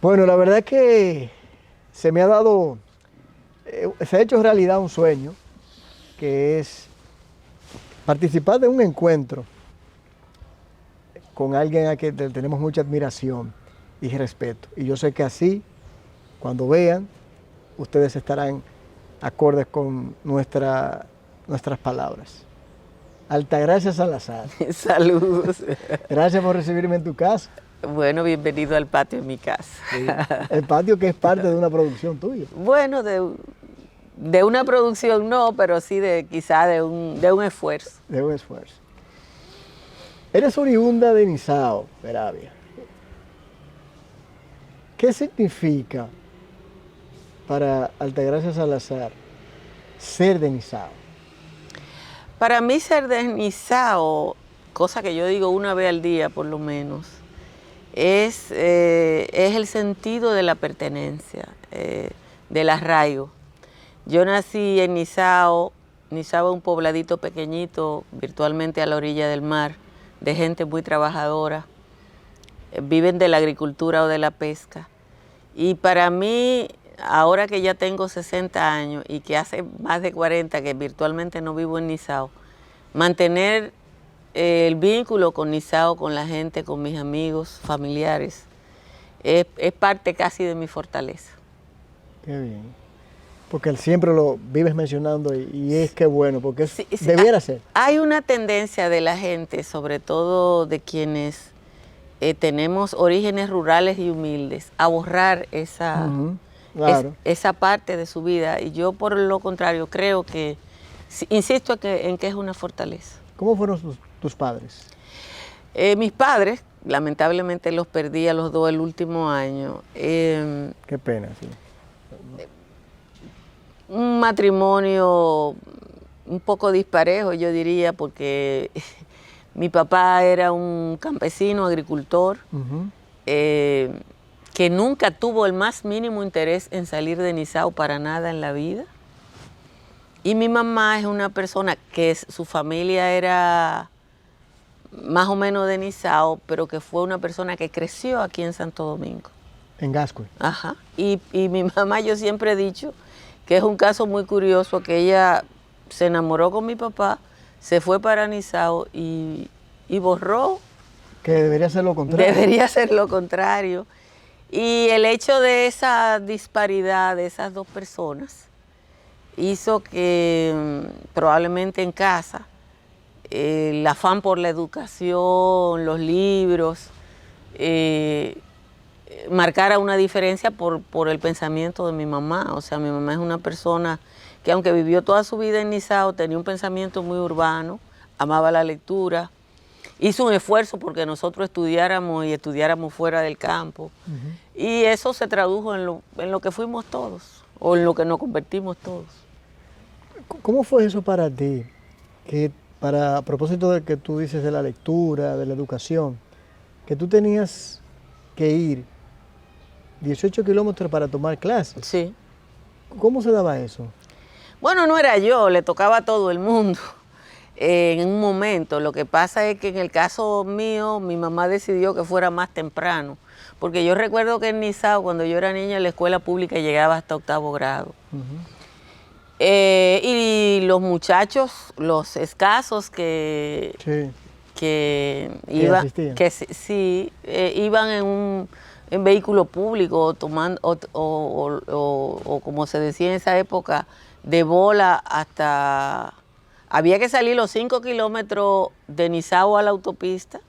Bueno, la verdad es que se me ha dado, se ha hecho realidad un sueño, que es participar de un encuentro con alguien a quien tenemos mucha admiración y respeto. Y yo sé que así, cuando vean, ustedes estarán acordes con nuestras palabras. Altagracia Salazar. Saludos. Gracias por recibirme en tu casa. Bueno, bienvenido al patio de mi casa. Sí. El patio que es parte de una producción tuya. Bueno, de una producción no, pero sí quizá de un esfuerzo. De un esfuerzo. Eres oriunda de Nizao, Peravia. ¿Qué significa para Altagracia Salazar ser de Nizao? Para mí ser de Nizao, cosa que yo digo una vez al día por lo menos, es el sentido de la pertenencia, del arraigo. Yo nací en Nizao. Nizao es un pobladito pequeñito, virtualmente a la orilla del mar, de gente muy trabajadora. Viven de la agricultura o de la pesca. Y para mí, ahora que ya tengo 60 años y que hace más de 40 que virtualmente no vivo en Nizao, mantener el vínculo con Nizao, con la gente, con mis amigos, familiares, es parte casi de mi fortaleza. Qué bien. Porque siempre lo vives mencionando y es que bueno, porque sí, debiera ser. Hay una tendencia de la gente, sobre todo de quienes tenemos orígenes rurales y humildes, a borrar esa parte de su vida. Y yo, por lo contrario, creo que, insisto en que es una fortaleza. ¿Cómo fueron tus padres? Mis padres, lamentablemente los perdí a los dos el último año. Qué pena, sí. Un matrimonio un poco disparejo, yo diría, porque mi papá era un campesino, agricultor, que nunca tuvo el más mínimo interés en salir de Nizao para nada en la vida. Y mi mamá es una persona que su familia era más o menos de Nizao, pero que fue una persona que creció aquí en Santo Domingo. En Gascue. Ajá. Y mi mamá, yo siempre he dicho que es un caso muy curioso, que ella se enamoró con mi papá, se fue para Nizao y borró. Que debería ser lo contrario. Debería ser lo contrario. Y el hecho de esa disparidad de esas dos personas hizo que probablemente en casa el afán por la educación, los libros, marcara una diferencia por el pensamiento de mi mamá. O sea, mi mamá es una persona que, aunque vivió toda su vida en Nizao, tenía un pensamiento muy urbano, amaba la lectura, hizo un esfuerzo porque nosotros estudiáramos fuera del campo. Y eso se tradujo en lo que fuimos todos, o en lo que nos convertimos todos. ¿Cómo fue eso para ti? Que a propósito de que tú dices de la lectura, de la educación, que tú tenías que ir 18 kilómetros para tomar clases. Sí. ¿Cómo se daba eso? Bueno, no era yo, le tocaba a todo el mundo en un momento. Lo que pasa es que en el caso mío, mi mamá decidió que fuera más temprano, porque yo recuerdo que en Nizao, cuando yo era niña, la escuela pública llegaba hasta 8º grado. Y los muchachos, los escasos que iban, iban en vehículo público, tomando, o como se decía en esa época, de bola hasta... Había que salir los 5 kilómetros de Nizao a la autopista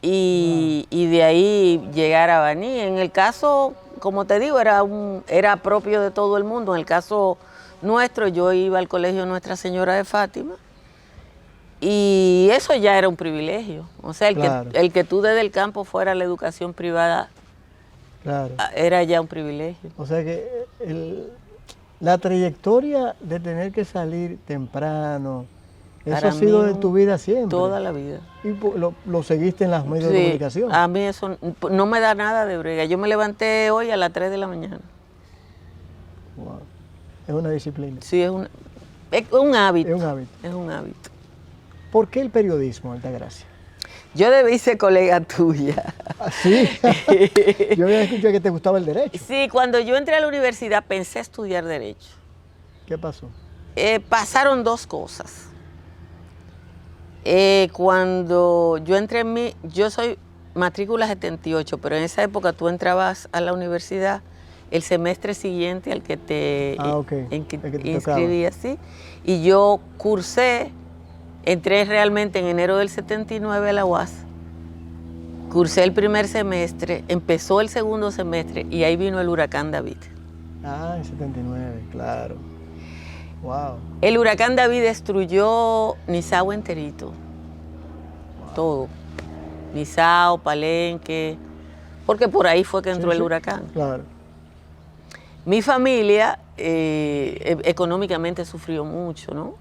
y de ahí llegar a Baní. En el caso, como te digo, era propio de todo el mundo. En el caso nuestro, yo iba al colegio Nuestra Señora de Fátima y eso ya era un privilegio. O sea, el que tú desde el campo fuera a la educación privada, era ya un privilegio. O sea que la trayectoria de tener que salir temprano, eso ha sido en tu vida siempre. Toda la vida. ¿Y lo seguiste en los medios de comunicación? A mí eso no me da nada de brega. Yo me levanté hoy a las 3 de la mañana. Wow. Es una disciplina. Sí, es un hábito. Es un hábito. Es un hábito. ¿Por qué el periodismo, Altagracia? Yo debí ser colega tuya. ¿Ah, sí? Yo había escuchado que te gustaba el derecho. Sí, cuando yo entré a la universidad pensé estudiar derecho. ¿Qué pasó? Pasaron dos cosas. Cuando yo entré yo soy matrícula 78, pero en esa época tú entrabas a la universidad el semestre siguiente al que te inscribías, ¿sí? Y yo entré realmente en enero del 79 a la UAS, cursé el primer semestre, empezó el segundo semestre y ahí vino el huracán David. Ah, en 79, claro. Wow. El huracán David destruyó Nizao enterito, wow. Todo. Nizao, Palenque, porque por ahí fue que entró el huracán. Claro. Mi familia económicamente sufrió mucho, ¿no?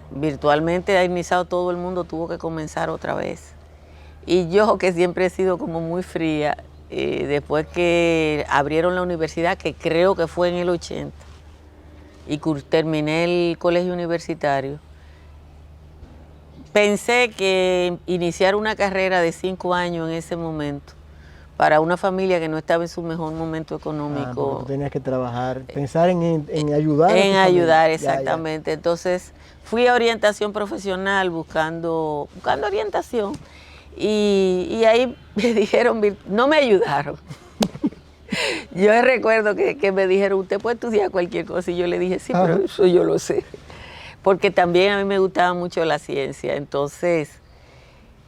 Virtualmente en Nizao todo el mundo tuvo que comenzar otra vez. Y yo, que siempre he sido como muy fría, después que abrieron la universidad, que creo que fue en el 80, y terminé el colegio universitario, pensé que iniciar una carrera de 5 años en ese momento, para una familia que no estaba en su mejor momento económico. Tú tenías que trabajar, pensar en ayudar. En ayudar, exactamente. Ya. Entonces fui a orientación profesional buscando orientación y ahí me dijeron, no me ayudaron. Yo recuerdo que me dijeron, usted puede estudiar cualquier cosa, y yo le dije, sí, pero eso yo lo sé. Porque también a mí me gustaba mucho la ciencia, entonces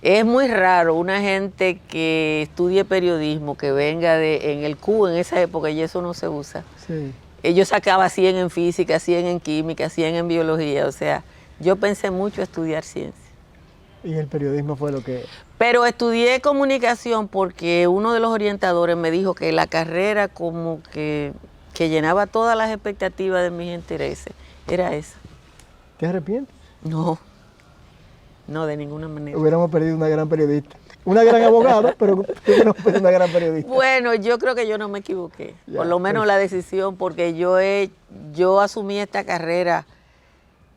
es muy raro una gente que estudie periodismo, que venga en el Q en esa época, y eso no se usa. Sí. Yo sacaba 100 en física, 100 en química, 100 en biología, o sea, yo pensé mucho estudiar ciencia. Y el periodismo fue lo que... Pero estudié comunicación porque uno de los orientadores me dijo que la carrera como que llenaba todas las expectativas de mis intereses, era esa. ¿Te arrepientes? No, de ninguna manera. Hubiéramos perdido una gran periodista. Una gran abogada, pero hubiéramos perdido una gran periodista. Bueno, yo creo que yo no me equivoqué. Ya, por lo menos la decisión, porque yo asumí esta carrera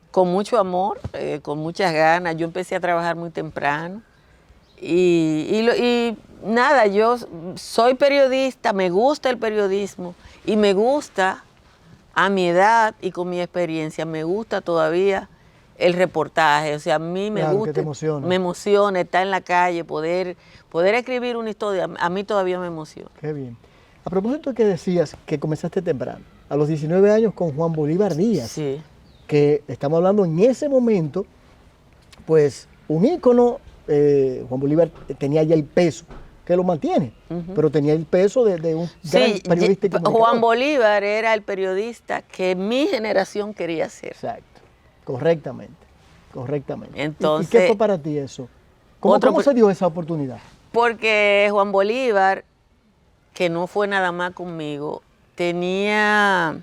con mucho amor, con muchas ganas. Yo empecé a trabajar muy temprano. Y nada, yo soy periodista, me gusta el periodismo y me gusta, a mi edad y con mi experiencia, me gusta todavía el reportaje. O sea, a mí me gusta, me emociona estar en la calle, poder escribir una historia, a mí todavía me emociona. Qué bien. A propósito de que decías que comenzaste temprano, a los 19 años con Juan Bolívar Díaz, sí, que estamos hablando en ese momento, pues un ícono. Juan Bolívar tenía ya el peso, que lo mantiene, pero tenía el peso de un gran periodista y comunicador. Juan Bolívar era el periodista que mi generación quería ser. Exacto, correctamente. Entonces, ¿Y qué fue para ti eso? ¿Cómo se dio esa oportunidad? Porque Juan Bolívar, que no fue nada más conmigo, tenía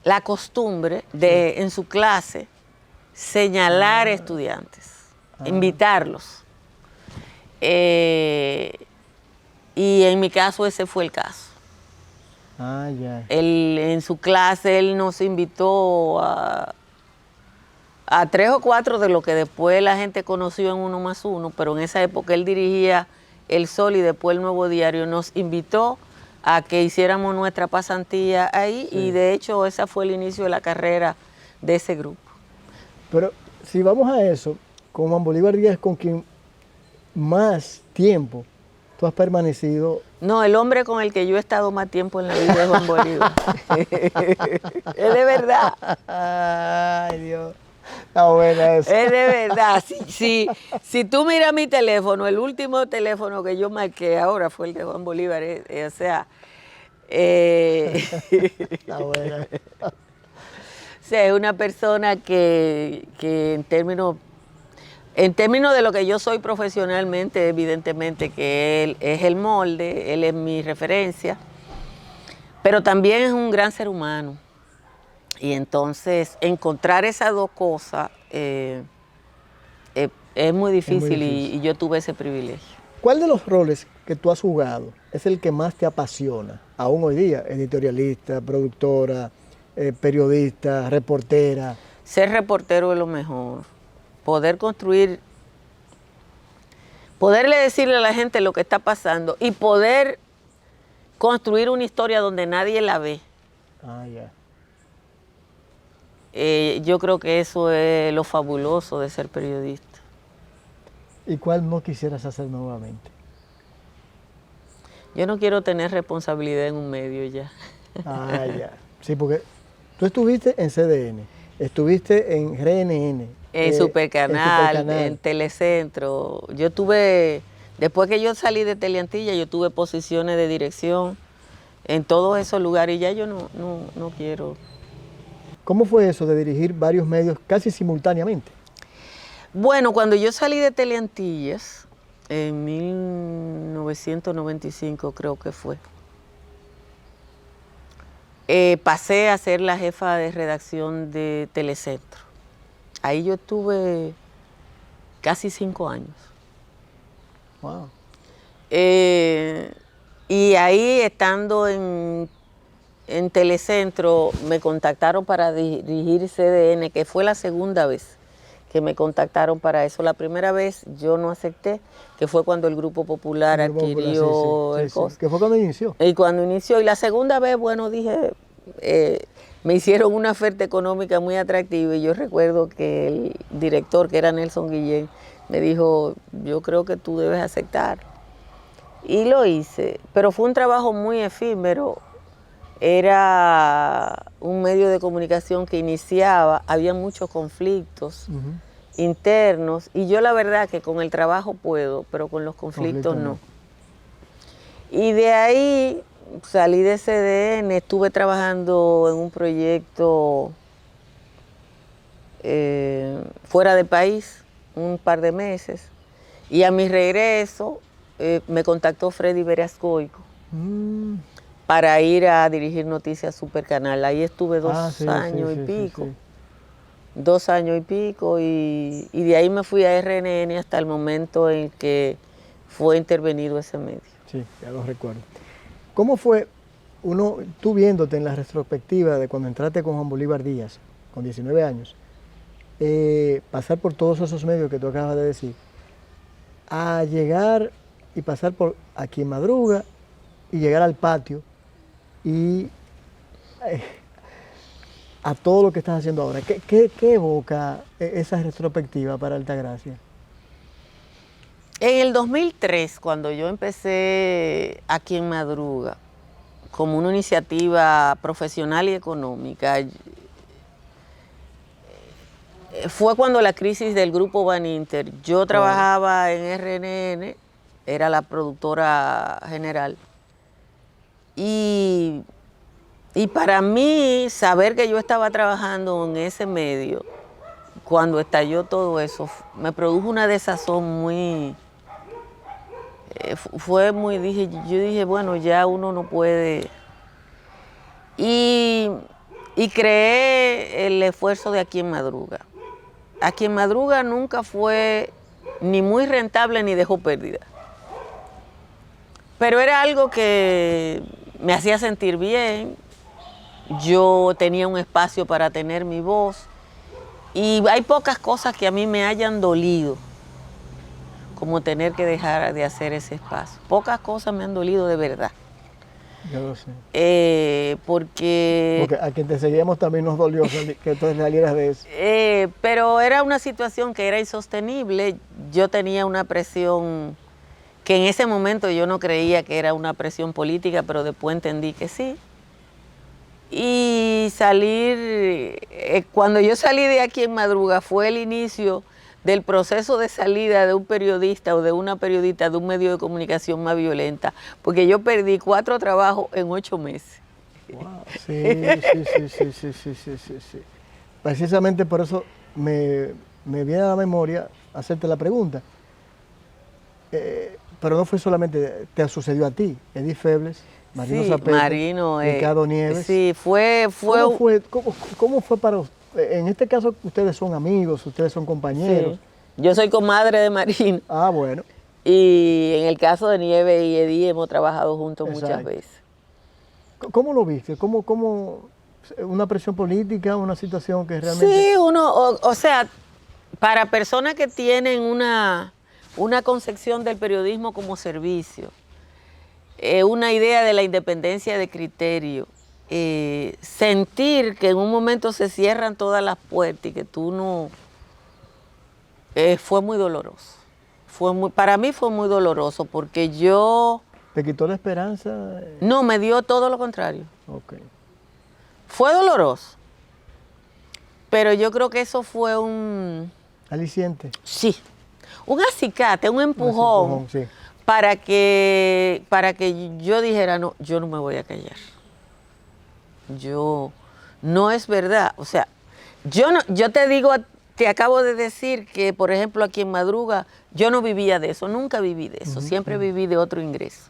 la costumbre de, en su clase, señalar estudiantes. Invitarlos. Y en mi caso ese fue el caso. Ya. En su clase él nos invitó a 3 o 4 de lo que después la gente conoció en 1+1, pero en esa época él dirigía El Sol y después El Nuevo Diario. Nos invitó a que hiciéramos nuestra pasantía ahí, sí. Y de hecho ese fue el inicio de la carrera de ese grupo. Pero si vamos a eso, con Juan Bolívar Díaz, con quien más tiempo tú has permanecido. No, el hombre con el que yo he estado más tiempo en la vida es Juan Bolívar. Es de verdad. Ay, Dios. Está buena eso. Es de verdad. Si tú miras mi teléfono, el último teléfono que yo marqué ahora fue el de Juan Bolívar. O sea. Está buena. O sea, es una persona que en términos de lo que yo soy profesionalmente, evidentemente que él es el molde, él es mi referencia, pero también es un gran ser humano. Y entonces encontrar esas dos cosas es muy difícil, y yo tuve ese privilegio. ¿Cuál de los roles que tú has jugado es el que más te apasiona, aún hoy día? Editorialista, productora, periodista, reportera. Ser reportero es lo mejor. Poder construir poderle decirle a la gente lo que está pasando y poder construir una historia donde nadie la ve. Ah, ya. Yo creo que eso es lo fabuloso de ser periodista. ¿Y cuál no quisieras hacer nuevamente? Yo no quiero tener responsabilidad en un medio ya. Ah, ya. Sí, porque tú estuviste en CDN, estuviste en RNN. En Supercanal, en Telecentro. Yo tuve, después que yo salí de Teleantilla, yo tuve posiciones de dirección en todos esos lugares y ya yo no quiero. ¿Cómo fue eso de dirigir varios medios casi simultáneamente? Bueno, cuando yo salí de Teleantillas, en 1995 creo que fue, pasé a ser la jefa de redacción de Telecentro. Ahí yo estuve casi 5 años. Wow. Y ahí, estando en Telecentro, me contactaron para dirigir CDN, que fue la segunda vez que me contactaron para eso. La primera vez yo no acepté, que fue cuando el Grupo Popular adquirió el COS. Que fue cuando inició. Y cuando inició. Y la segunda vez, bueno, dije, me hicieron una oferta económica muy atractiva y yo recuerdo que el director, que era Nelson Guillén, me dijo, yo creo que tú debes aceptar. Y lo hice, pero fue un trabajo muy efímero. Era un medio de comunicación que iniciaba, había muchos conflictos internos y yo la verdad que con el trabajo puedo, pero con los conflictos no. Y de ahí salí de CDN, estuve trabajando en un proyecto fuera del país un par de meses y a mi regreso me contactó Freddy Verascoico para ir a dirigir Noticias Supercanal. Ahí estuve 2 años y pico. 2 años y pico y de ahí me fui a RNN hasta el momento en que fue intervenido ese medio. Sí, ya lo recuerdo. ¿Cómo fue tú viéndote en la retrospectiva de cuando entraste con Juan Bolívar Díaz, con 19 años, pasar por todos esos medios que tú acabas de decir, a llegar y pasar por Aquí en Madruga y llegar al patio y a todo lo que estás haciendo ahora? ¿Qué evoca esa retrospectiva para Altagracia? En el 2003, cuando yo empecé Aquí en Madruga, como una iniciativa profesional y económica, fue cuando la crisis del Grupo Baninter, yo trabajaba en RNN, era la productora general, y para mí saber que yo estaba trabajando en ese medio, cuando estalló todo eso, me produjo una desazón muy... fue muy, yo dije, bueno, ya uno no puede. Y creé el esfuerzo de Aquí en Madruga. Aquí en Madruga nunca fue ni muy rentable ni dejó pérdida. Pero era algo que me hacía sentir bien. Yo tenía un espacio para tener mi voz. Y hay pocas cosas que a mí me hayan dolido, como tener que dejar de hacer ese espacio. Pocas cosas me han dolido de verdad. Yo lo sé. Porque a quien te seguíamos también nos dolió que tú salieras de eso. Pero era una situación que era insostenible. Yo tenía una presión que en ese momento yo no creía que era una presión política, pero después entendí que sí. Y cuando yo salí de Aquí en Madruga fue el inicio del proceso de salida de un periodista o de una periodista de un medio de comunicación más violenta, porque yo perdí 4 trabajos en 8 meses. Wow. Sí. Precisamente por eso me viene a la memoria hacerte la pregunta. Pero no fue solamente, te sucedió a ti, Edith Febles, Marino Zapete, Ricardo Nieves. Sí, ¿Cómo fue para usted? En este caso ustedes son amigos, ustedes son compañeros. Sí. Yo soy comadre de Marino. Ah, bueno. Y en el caso de Nieves y Edith hemos trabajado juntos muchas veces. ¿Cómo lo viste? ¿Cómo una presión política, una situación que realmente... Sí, o sea, para personas que tienen una una concepción del periodismo como servicio, una idea de la independencia de criterio, sentir que en un momento se cierran todas las puertas y que tú no... fue muy doloroso. Para mí fue muy doloroso porque yo... ¿Te quitó la esperanza? No, me dio todo lo contrario. Ok. Fue doloroso, pero yo creo que eso fue Aliciente. Sí, un acicate, un empujón, sí. para que yo dijera, no, yo no me voy a callar. No es verdad. O sea, yo te digo, te acabo de decir que, por ejemplo, aquí en Madruga, yo no vivía de eso, nunca viví de eso, siempre viví de otro ingreso.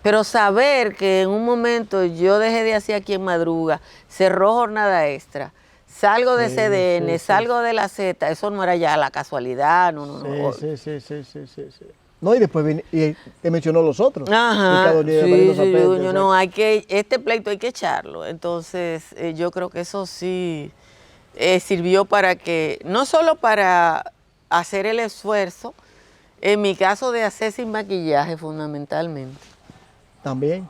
Pero saber que en un momento yo dejé de hacer aquí en Madruga, cerró jornada extra, salgo de CDN, salgo de la Z, eso no era ya la casualidad, no. Sí. No, y después y te mencionó los otros. Ajá, este pleito hay que echarlo. Entonces, yo creo que eso sí sirvió para que, no solo para hacer el esfuerzo, en mi caso de hacer sin maquillaje fundamentalmente. También.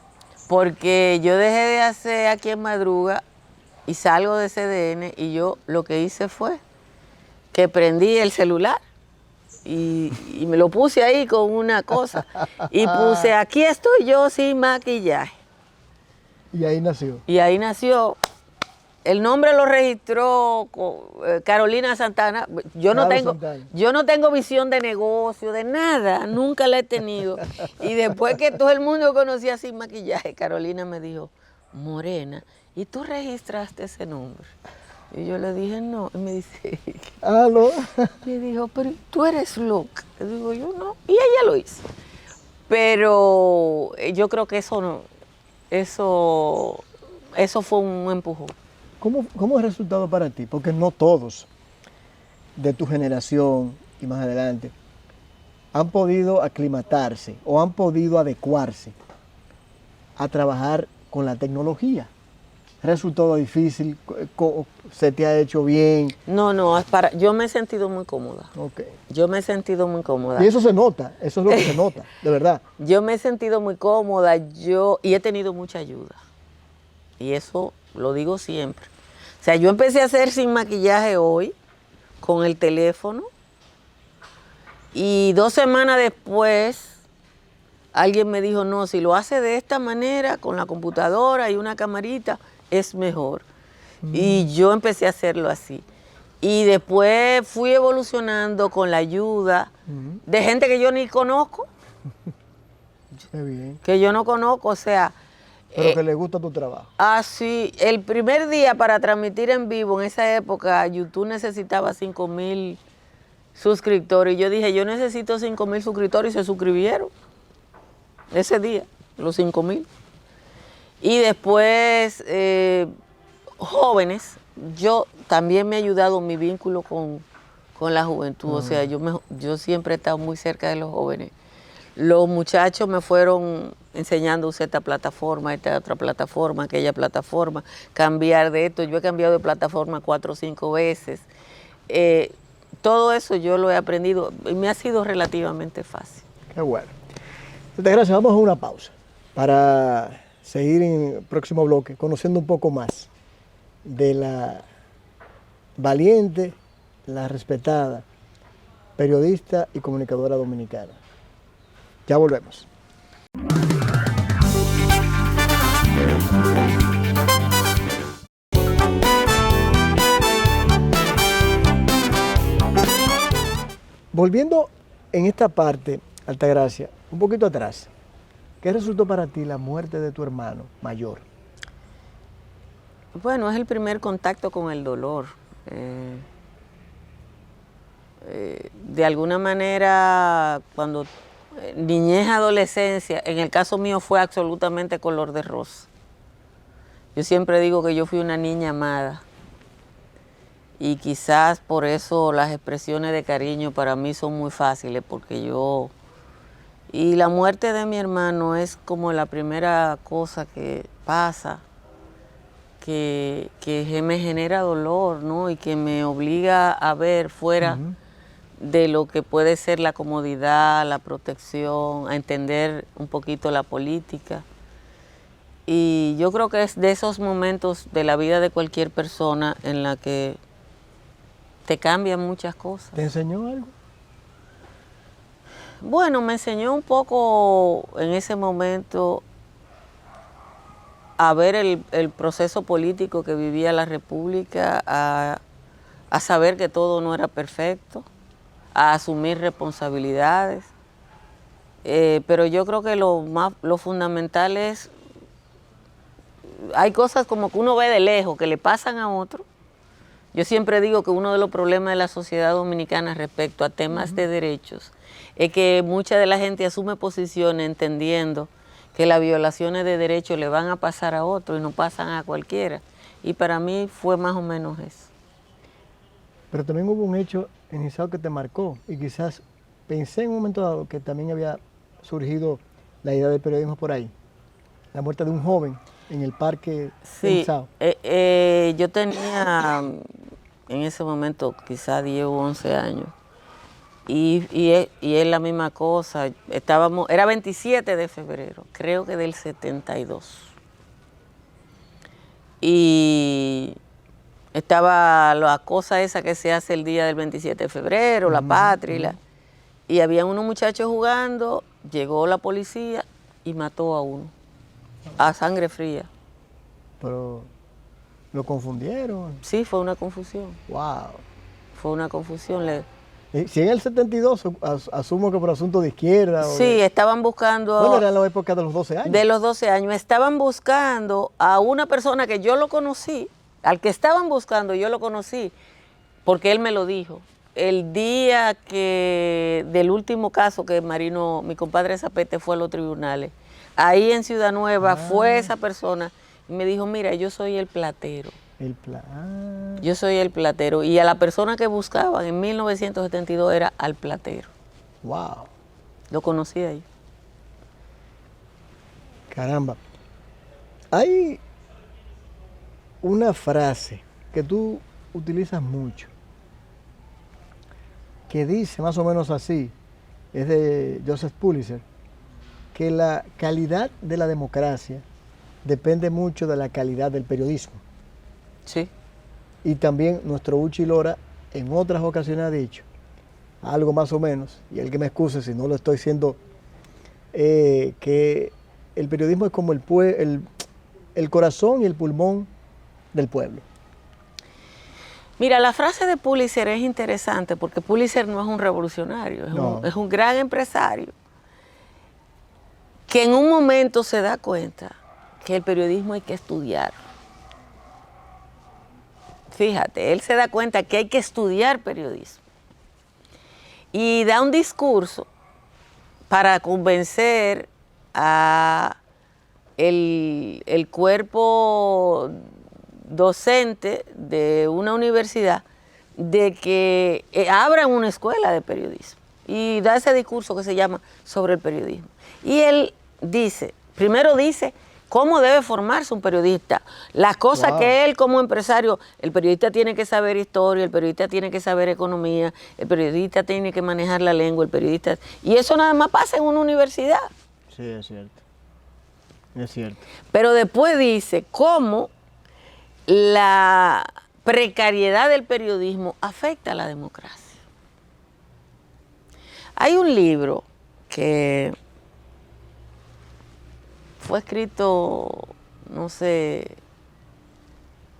Porque yo dejé de hacer aquí en Madruga y salgo de CDN y yo lo que hice fue que prendí el celular y me lo puse ahí con una cosa y puse, aquí estoy yo sin maquillaje. Y ahí nació. Y ahí nació. El nombre lo registró Carolina Santana. Yo no tengo visión de negocio, de nada, nunca la he tenido. Y después que todo el mundo conocía sin maquillaje, Carolina me dijo, Morena, ¿y tú registraste ese nombre? Y yo le dije, no. Y me dice, ¿no? Me dijo, pero tú eres loca. Le digo, yo no. Y ella lo hizo. Pero yo creo que eso fue un empujón. ¿Cómo es el resultado para ti? Porque no todos de tu generación y más adelante han podido aclimatarse o han podido adecuarse a trabajar con la tecnología. ¿Resultado difícil? ¿Se te ha hecho bien? No, yo me he sentido muy cómoda. Okay. Yo me he sentido muy cómoda. Y eso se nota, eso es lo que se nota, de verdad. Yo me he sentido muy cómoda, y he tenido mucha ayuda. Y eso lo digo siempre. O sea, yo empecé a hacer sin maquillaje hoy, con el teléfono, y 2 semanas después, alguien me dijo, no, si lo hace de esta manera, con la computadora y una camarita, es mejor. Y yo empecé a hacerlo así. Y después fui evolucionando con la ayuda de gente que yo ni conozco. Qué bien. Que yo no conozco, o sea... Pero que le gusta tu trabajo. Sí. El primer día para transmitir en vivo, en esa época, YouTube necesitaba 5,000 suscriptores. Y yo dije, yo necesito 5,000 suscriptores, y se suscribieron ese día, los 5,000. Y después, jóvenes, yo también me ha ayudado mi vínculo con la juventud. O sea, yo siempre he estado muy cerca de los jóvenes. Los muchachos me fueron enseñando a usar esta plataforma, esta otra plataforma, aquella plataforma, cambiar de esto. Yo he cambiado de plataforma 4 o 5 veces. Todo eso yo lo he aprendido y me ha sido relativamente fácil. Qué bueno. Muchas gracias. Vamos a una pausa para seguir en el próximo bloque, conociendo un poco más de la valiente, la respetada periodista y comunicadora dominicana. Ya volvemos. Volviendo en esta parte, Altagracia, un poquito atrás, ¿qué resultó para ti la muerte de tu hermano mayor? Bueno, es el primer contacto con el dolor. De alguna manera, cuando niñez, adolescencia, en el caso mío fue absolutamente color de rosa. Yo siempre digo que yo fui una niña amada. Y quizás por eso las expresiones de cariño para mí son muy fáciles, porque y la muerte de mi hermano es como la primera cosa que pasa, que me genera dolor, ¿no? Y que me obliga a ver fuera de lo que puede ser la comodidad, la protección, a entender un poquito la política. Y yo creo que es de esos momentos de la vida de cualquier persona en la que te cambian muchas cosas. ¿Te enseñó algo? Bueno, me enseñó un poco en ese momento a ver el proceso político que vivía la República, a saber que todo no era perfecto, a asumir responsabilidades. Pero yo creo que lo fundamental es, hay cosas como que uno ve de lejos que le pasan a otro. Yo siempre digo que uno de los problemas de la sociedad dominicana respecto a temas de derechos es que mucha de la gente asume posiciones entendiendo que las violaciones de derechos le van a pasar a otro y no pasan a cualquiera. Y para mí fue más o menos eso. Pero también hubo un hecho en Izao que te marcó y quizás pensé en un momento dado que también había surgido la idea del periodismo por ahí. La muerte de un joven en el parque de Izao. Yo tenía en ese momento quizás 10 u 11 años y es la misma cosa. Era 27 de febrero, creo que del 72. Y estaba la cosa esa que se hace el día del 27 de febrero, la patria, y había unos muchachos jugando, llegó la policía y mató a uno, a sangre fría. Pero lo confundieron. Sí, fue una confusión. Wow. Fue una confusión. Si en el 72, asumo que por asunto de izquierda. Sí, estaban buscando. Bueno, era la época de los 12 años. De los 12 años. Estaban buscando a una persona que yo lo conocí. Al que estaban buscando, yo lo conocí, porque él me lo dijo. El día del último caso que mi compadre Zapete fue a los tribunales, ahí en Ciudad Nueva fue esa persona y me dijo, mira, yo soy el platero. Yo soy el platero. Y a la persona que buscaban en 1972 era al platero. Wow. Lo conocí ahí. Caramba. Hay una frase que tú utilizas mucho, que dice más o menos así, es de Joseph Pulitzer, que la calidad de la democracia depende mucho de la calidad del periodismo. Sí. Y también nuestro Uchi Lora en otras ocasiones ha dicho algo más o menos, y el que me excuse si no lo estoy diciendo, que el periodismo es como el corazón y el pulmón del pueblo. Mira, la frase de Pulitzer es interesante porque Pulitzer no es un revolucionario, es un gran empresario que en un momento se da cuenta que el periodismo hay que estudiar. Fíjate, él se da cuenta que hay que estudiar periodismo y da un discurso para convencer a el cuerpo docente de una universidad de que abran una escuela de periodismo y da ese discurso que se llama sobre el periodismo. Y él dice, primero dice cómo debe formarse un periodista, las cosas que él como empresario, el periodista tiene que saber historia, el periodista tiene que saber economía, el periodista tiene que manejar la lengua, el periodista, y eso nada más pasa en una universidad. Sí, es cierto. Es cierto. Pero después dice cómo la precariedad del periodismo afecta a la democracia. Hay un libro que fue escrito, no sé,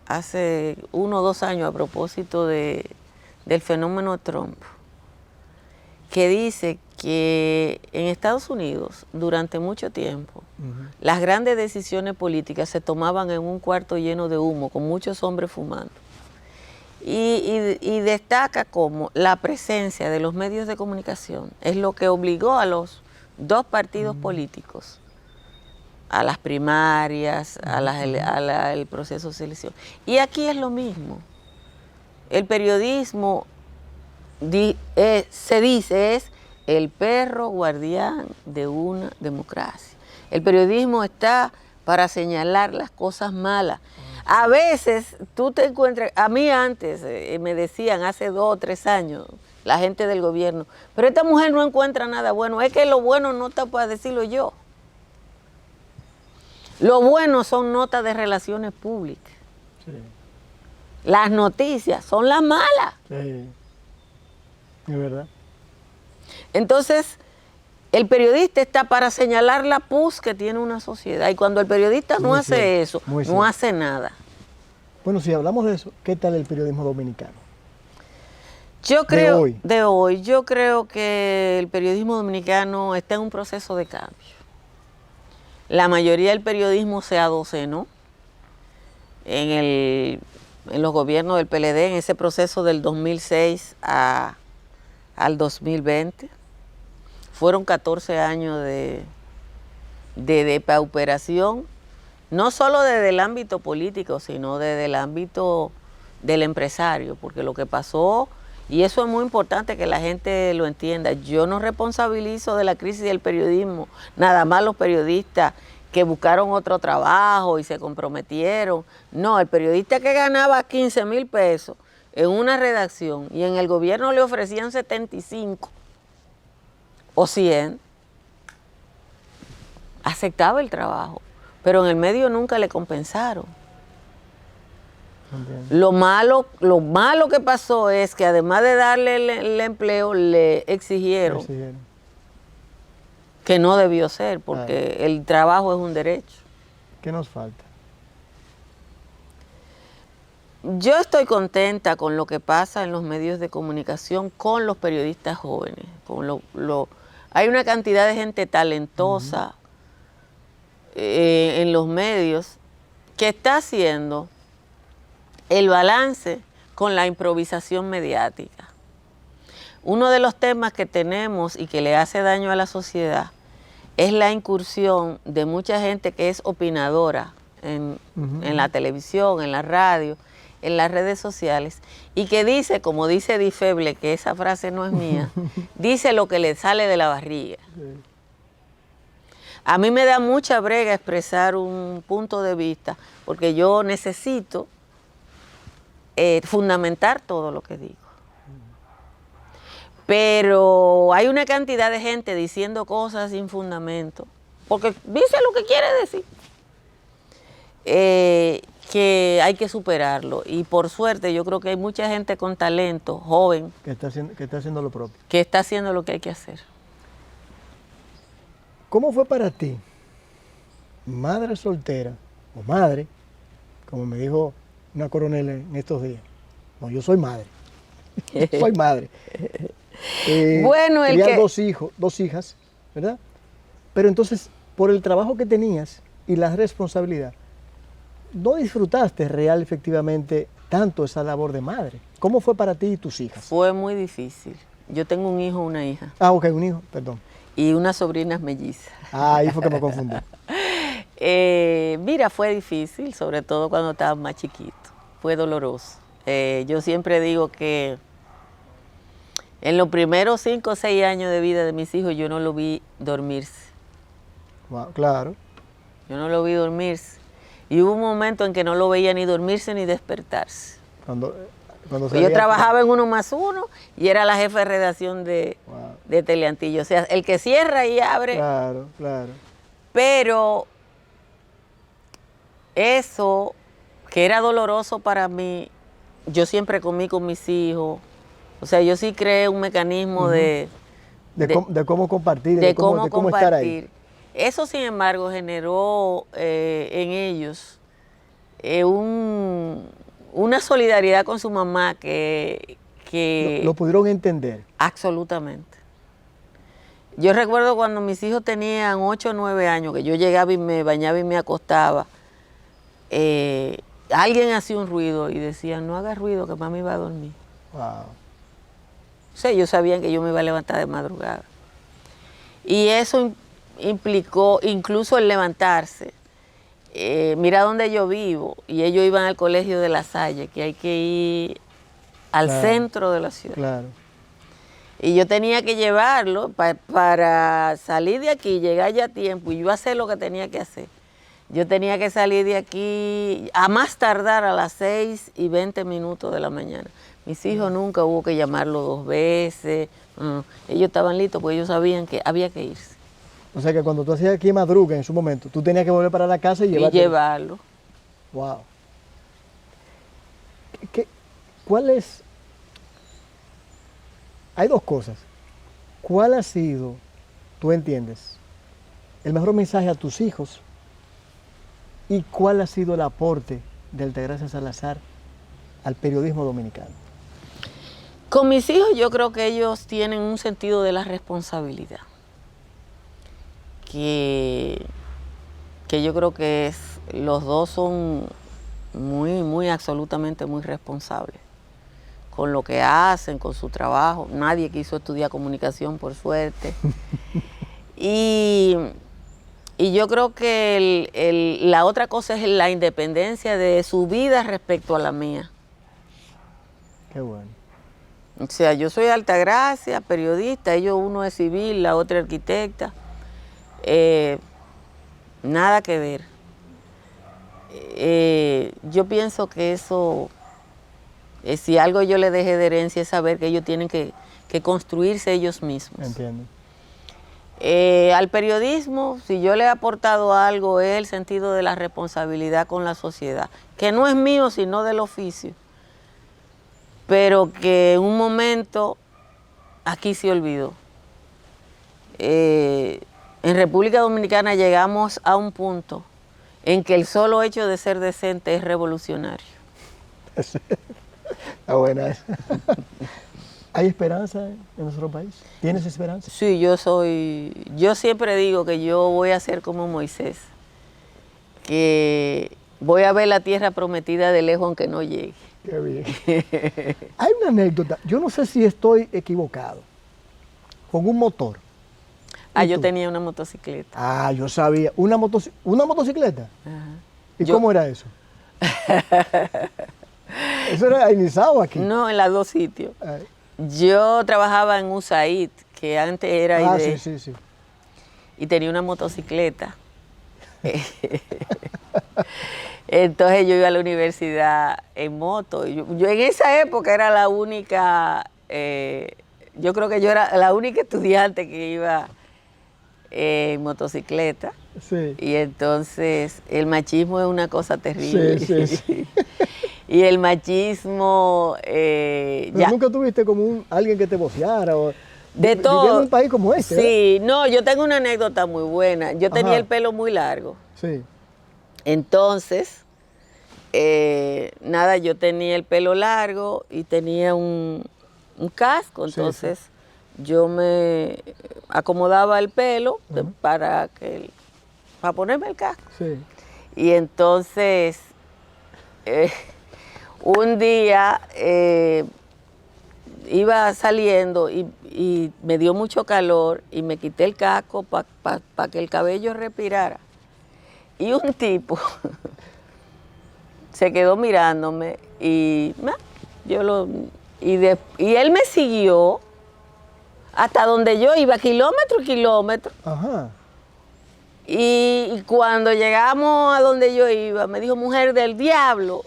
hace 1 o 2 años a propósito del fenómeno Trump, que dice que en Estados Unidos durante mucho tiempo las grandes decisiones políticas se tomaban en un cuarto lleno de humo con muchos hombres fumando. Y destaca cómo la presencia de los medios de comunicación es lo que obligó a los 2 partidos políticos a las primarias, al proceso de selección. Y aquí es lo mismo. El periodismo se dice es el perro guardián de una democracia. El periodismo está para señalar las cosas malas. A veces tú te encuentras, a mí antes me decían hace 2 o 3 años, la gente del gobierno. Pero esta mujer no encuentra nada bueno. Es que lo bueno no está para decirlo yo. Lo bueno son notas de relaciones públicas. Sí. Las noticias son las malas. Sí. Es verdad. Entonces, el periodista está para señalar la pus que tiene una sociedad. Y cuando el periodista no hace eso, no hace nada. Bueno, si hablamos de eso, ¿qué tal el periodismo dominicano? Yo creo, yo creo que el periodismo dominicano está en un proceso de cambio. La mayoría del periodismo se adocenó en los gobiernos del PLD, en ese proceso del 2006 al 2020. Fueron 14 años de depauperación, no solo desde el ámbito político, sino desde el ámbito del empresario, porque lo que pasó, y eso es muy importante que la gente lo entienda, yo no responsabilizo de la crisis del periodismo, nada más los periodistas que buscaron otro trabajo y se comprometieron. No, el periodista que ganaba 15,000 pesos en una redacción y en el gobierno le ofrecían 75 o 100, aceptaba el trabajo, pero en el medio nunca le compensaron. Lo malo que pasó es que además de darle el empleo, le exigieron que no debió ser, porque el trabajo es un derecho. ¿Qué nos falta? Yo estoy contenta con lo que pasa en los medios de comunicación con los periodistas jóvenes. Hay una cantidad de gente talentosa en los medios que está haciendo el balance con la improvisación mediática. Uno de los temas que tenemos y que le hace daño a la sociedad es la incursión de mucha gente que es opinadora en la televisión, en la radio, en las redes sociales, y que dice, como dice Di Feble, que esa frase no es mía, dice lo que le sale de la barriga. Sí. A mí me da mucha brega expresar un punto de vista, porque yo necesito fundamentar todo lo que digo. Pero hay una cantidad de gente diciendo cosas sin fundamento, porque dice lo que quiere decir, que hay que superarlo. Y por suerte yo creo que hay mucha gente con talento, joven, que está haciendo lo propio. Que está haciendo lo que hay que hacer. ¿Cómo fue para ti, madre soltera, o madre, como me dijo una coronel en estos días? No, yo soy madre. Soy madre. Bueno, tenía dos hijas, ¿verdad? Pero entonces, por el trabajo que tenías y la responsabilidad, no disfrutaste real, efectivamente, tanto esa labor de madre. ¿Cómo fue para ti y tus hijas? Fue muy difícil. Yo tengo un hijo, una hija. Ah, ok, un hijo, perdón. Y unas sobrinas mellizas. Ah, ahí fue que me confundí. Mira, fue difícil, sobre todo cuando estaba más chiquito. Fue doloroso. Yo siempre digo que en los primeros 5 o 6 años de vida de mis hijos yo no lo vi dormirse. Wow, claro. Yo no lo vi dormirse. Y hubo un momento en que no lo veía ni dormirse ni despertarse. Cuando yo trabajaba en 1+1 y era la jefa de redacción de Teleantillo. O sea, el que cierra y abre. Claro, claro. Pero eso, que era doloroso para mí, yo siempre comí con mis hijos. O sea, yo sí creé un mecanismo de cómo compartir, de cómo estar ahí. Eso, sin embargo, generó en ellos una solidaridad con su mamá que lo pudieron entender. Absolutamente. Yo recuerdo cuando mis hijos tenían 8 o 9 años, que yo llegaba y me bañaba y me acostaba, alguien hacía un ruido y decía, no hagas ruido, que mami va a dormir. Wow. O sea, ellos sabían que yo me iba a levantar de madrugada. Y eso implicó incluso el levantarse. Mira donde yo vivo, y ellos iban al colegio de La Salle, que hay que ir al centro de la ciudad. Claro. Y yo tenía que llevarlo para salir de aquí, llegar ya a tiempo, y yo hacer lo que tenía que hacer. Yo tenía que salir de aquí a más tardar a las 6:20 de la mañana. Mis hijos nunca hubo que llamarlo 2 veces. Ellos estaban listos porque ellos sabían que había que irse. O sea que cuando tú hacías aquí madruga en su momento, tú tenías que volver para la casa y llevarlo. Wow. ¿Cuál es? Hay dos cosas. ¿Cuál ha sido, tú entiendes, el mejor mensaje a tus hijos? ¿Y cuál ha sido el aporte de Altagracia Salazar al periodismo dominicano? Con mis hijos yo creo que ellos tienen un sentido de la responsabilidad. Que yo creo que los dos son muy absolutamente muy responsables con lo que hacen, con su trabajo. Nadie quiso estudiar comunicación, por suerte. Y yo creo que la otra cosa es la independencia de su vida respecto a la mía. Qué bueno. O sea, yo soy Altagracia, periodista, uno es civil, la otra arquitecta. Nada que ver. Yo pienso que eso, si algo yo le dejé de herencia es saber que ellos tienen que construirse ellos mismos. Entiendo. Al periodismo, si yo le he aportado algo, es el sentido de la responsabilidad con la sociedad, que no es mío, sino del oficio, pero que en un momento aquí se olvidó. En República Dominicana llegamos a un punto en que el solo hecho de ser decente es revolucionario. Está buena esa. ¿Hay esperanza en nuestro país? ¿Tienes esperanza? Sí, yo siempre digo que yo voy a ser como Moisés, que voy a ver la tierra prometida de lejos aunque no llegue. Qué bien. Hay una anécdota, yo no sé si estoy equivocado, con un motor. Yo tenía una motocicleta. Yo sabía. ¿Una motocicleta? Ajá. ¿Y cómo era eso? ¿Eso era iniciado aquí? No, en los 2 sitios. Yo trabajaba en USAID, que antes era ID. Sí. Y tenía una motocicleta. Entonces yo iba a la universidad en moto. Yo en esa época era la única, yo creo que yo era la única estudiante que iba en motocicleta. Sí. Y entonces el machismo es una cosa terrible. Sí. Y el machismo... ¿Pero nunca tuviste como alguien que te voceara? De todo. Viviendo en un país como este. Sí, no, yo tengo una anécdota muy buena. Yo tenía el pelo muy largo. Sí. Entonces, yo tenía el pelo largo y tenía un casco. Entonces, yo me acomodaba el pelo para ponerme el casco. Sí. Y entonces... un día iba saliendo y me dio mucho calor y me quité el casco para que el cabello respirara. Y un tipo se quedó mirándome y él me siguió hasta donde yo iba, kilómetros y kilómetros. Ajá. Y cuando llegamos a donde yo iba, me dijo, mujer del diablo.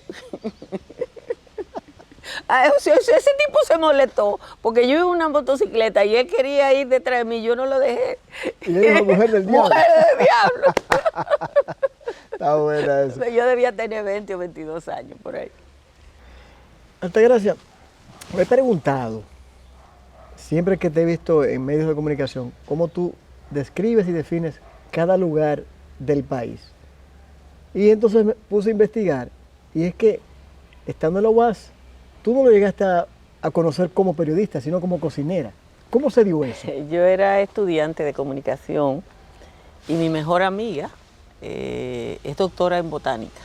Ese tipo se molestó, porque yo iba en una motocicleta y él quería ir detrás de mí, yo no lo dejé. Y ella dijo, mujer del diablo. Mujer del diablo. Está buena eso. Yo debía tener 20 o 22 años por ahí. Altagracia, me he preguntado, siempre que te he visto en medios de comunicación, cómo tú describes y defines cada lugar del país. Y entonces me puse a investigar, y es que, estando en la UAS, tú no lo llegaste a conocer como periodista, sino como cocinera. ¿Cómo se dio eso? Yo era estudiante de comunicación y mi mejor amiga es doctora en botánica.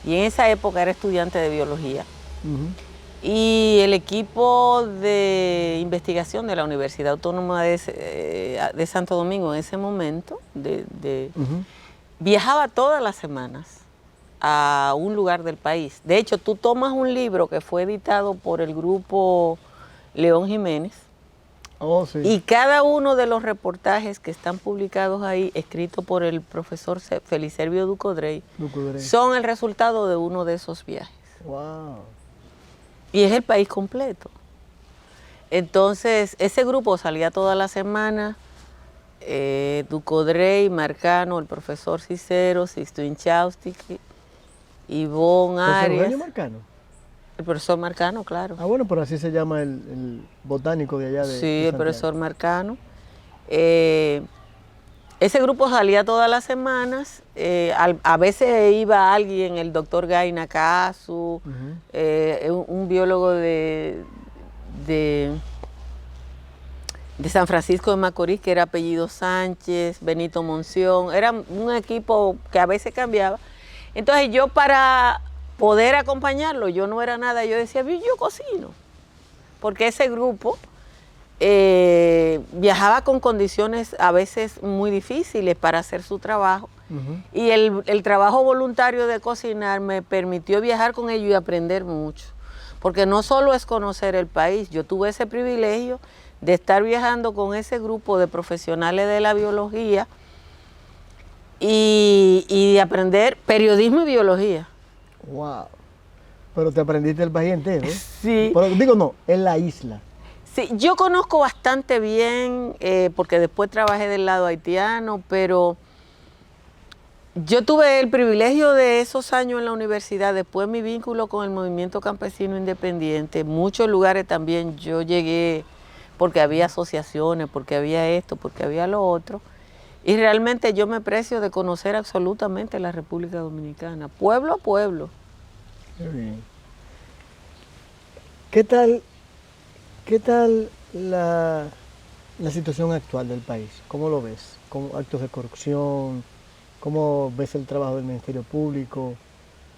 Y en esa época era estudiante de biología. Y el equipo de investigación de la Universidad Autónoma de Santo Domingo en ese momento viajaba todas las semanas a un lugar del país. De hecho, tú tomas un libro que fue editado por el grupo León Jiménez, y cada uno de los reportajes que están publicados ahí, escritos por el profesor Feliservio Ducodrey, son el resultado de uno de esos viajes. Wow. Y es el país completo. Entonces, ese grupo salía toda la semana, Ducodrey, Marcano, el profesor Cicero, Sisto Inchaustic, Ivonne ¿Profesor Arias. Marcano? El profesor Marcano, claro. Ah, bueno, pero así se llama el botánico de allá de Sí, el Santiago. profesor Marcano. Ese grupo salía todas las semanas, a veces iba alguien, el doctor Gay Nakasu, un biólogo de San Francisco de Macorís, que era apellido Sánchez, Benito Monción, era un equipo que a veces cambiaba. Entonces yo, para poder acompañarlo, yo no era nada, yo decía, yo cocino, porque ese grupo viajaba con condiciones a veces muy difíciles para hacer su trabajo, y el trabajo voluntario de cocinar me permitió viajar con ellos y aprender mucho, porque no solo es conocer el país, yo tuve ese privilegio de estar viajando con ese grupo de profesionales de la biología y de aprender periodismo y biología. ¡Wow! Pero te aprendiste el país entero, ¿eh? Sí. Pero, digo, no, en la isla. Sí, yo conozco bastante bien, porque después trabajé del lado haitiano, pero yo tuve el privilegio de esos años en la universidad, después mi vínculo con el movimiento campesino independiente, muchos lugares también yo llegué porque había asociaciones, porque había esto, porque había lo otro, y realmente yo me precio de conocer absolutamente la República Dominicana, pueblo a pueblo. Qué bien. ¿Qué tal la situación actual del país? ¿Cómo lo ves? ¿Cómo actos de corrupción? ¿Cómo ves el trabajo del Ministerio Público?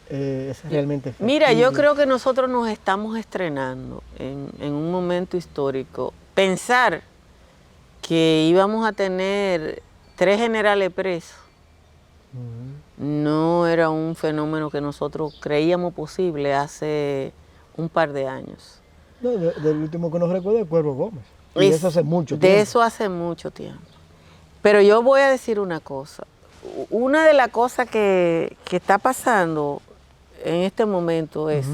¿Es realmente efectivo? Mira, yo creo que nosotros nos estamos estrenando en un momento histórico. Pensar que íbamos a tener 3 generales presos no era un fenómeno que nosotros creíamos posible hace un par de años. No, del último que nos recuerda es Cuervo Gómez. Y eso hace mucho tiempo. De eso hace mucho tiempo. Pero yo voy a decir una cosa. Una de las cosas que está pasando en este momento es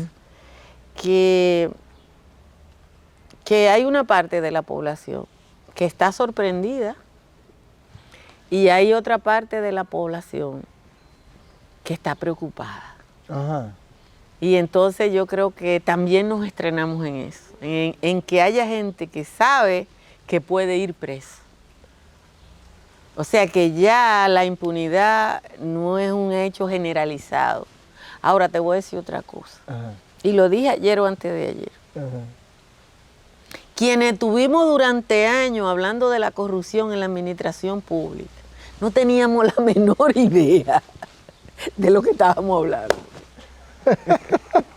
que hay una parte de la población que está sorprendida y hay otra parte de la población que está preocupada. Ajá. Y entonces yo creo que también nos estrenamos en eso, en que haya gente que sabe que puede ir preso. O sea que ya la impunidad no es un hecho generalizado. Ahora te voy a decir otra cosa. Ajá. Y lo dije ayer o antes de ayer. Ajá. Quienes tuvimos durante años hablando de la corrupción en la administración pública, no teníamos la menor idea de lo que estábamos hablando.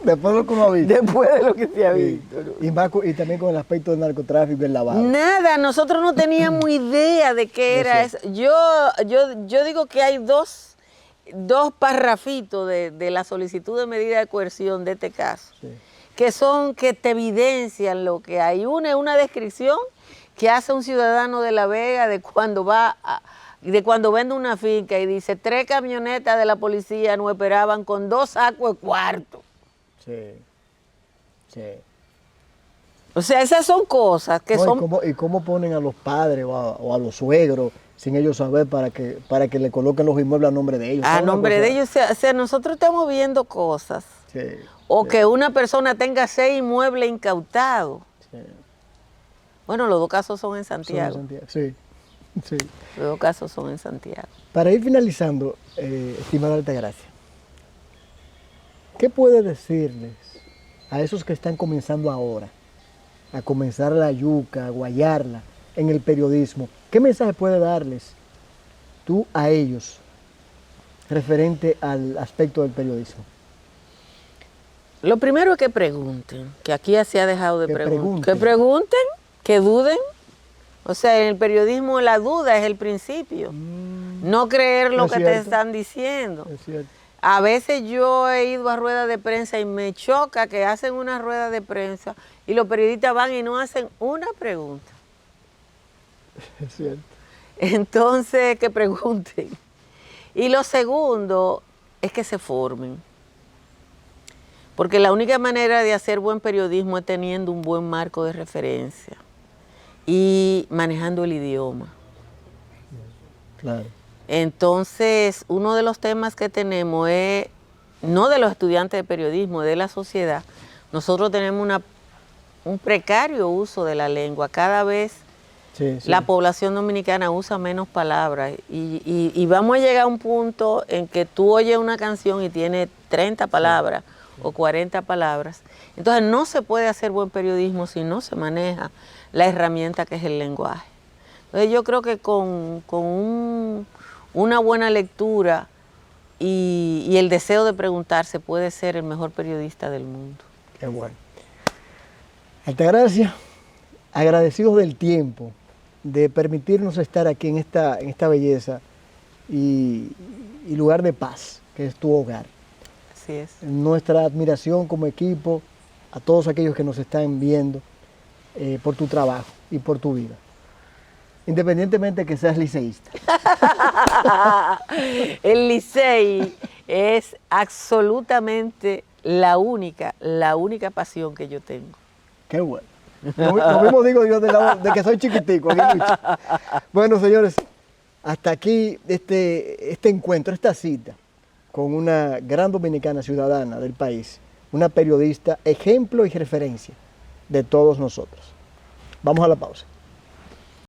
Después de lo que uno ha visto. Después de lo que se ha Sí. visto. ¿No? Y también con el aspecto del narcotráfico y el lavado. Nada, nosotros no teníamos idea de qué era eso. Yo digo que hay dos parrafitos de la solicitud de medida de coerción de este caso, Sí. que te evidencian lo que hay. Una es una descripción que hace un ciudadano de La Vega de cuando vende una finca y dice 3 camionetas de la policía nos esperaban con 2 sacos de cuarto. Sí. Sí. O sea, esas son cosas que No, son... ¿y cómo ponen a los padres o a los suegros sin ellos saber para que le coloquen los inmuebles a nombre de ellos? A ¿Sabes una nombre cosa? de ellos, o sea, nosotros estamos viendo cosas. Sí. O Sí. que una persona tenga 6 inmuebles incautados. Sí. Bueno, los 2 casos son en Son de Santiago. Santiago. Sí. Sí. Los 2 casos son en Santiago. Para ir finalizando, estimada Altagracia, ¿qué puede decirles a esos que están comenzando ahora, a comenzar la yuca, a guayarla en el periodismo? ¿Qué mensaje puede darles tú a ellos referente al aspecto del periodismo? Lo primero es que pregunten, que aquí ya se ha dejado de Que preguntar. Que pregunten, que duden. O sea, en el periodismo la duda es el principio. No creer lo Es que te cierto. están diciendo. Es cierto. A veces yo he ido a ruedas de prensa y me choca que hacen una rueda de prensa y los periodistas van y no hacen una pregunta. Es cierto. Entonces, que pregunten. Y lo segundo es que se formen. Porque la única manera de hacer buen periodismo es teniendo un buen marco de referencia y manejando el idioma. Claro. Entonces, uno de los temas que tenemos es, no de los estudiantes de periodismo, de la sociedad. Nosotros tenemos un precario uso de la lengua. Cada vez la población dominicana usa menos palabras y vamos a llegar a un punto en que tú oyes una canción y tiene 30 palabras o 40 palabras. Entonces no se puede hacer buen periodismo si no se maneja la herramienta que es el lenguaje. Entonces yo creo que con una buena lectura y el deseo de preguntarse puede ser el mejor periodista del mundo. Qué bueno. Altagracia, agradecidos del tiempo, de permitirnos estar aquí en esta belleza y lugar de paz, que es tu hogar. Así es. Nuestra admiración como equipo a todos aquellos que nos están viendo por tu trabajo y por tu vida. Independientemente de que seas liceísta. El Licey es absolutamente la única pasión que yo tengo. Qué bueno. Lo mismo digo yo de que soy chiquitico. Bueno, señores, hasta aquí este encuentro, esta cita con una gran dominicana ciudadana del país, una periodista, ejemplo y referencia de todos nosotros. Vamos a la pausa.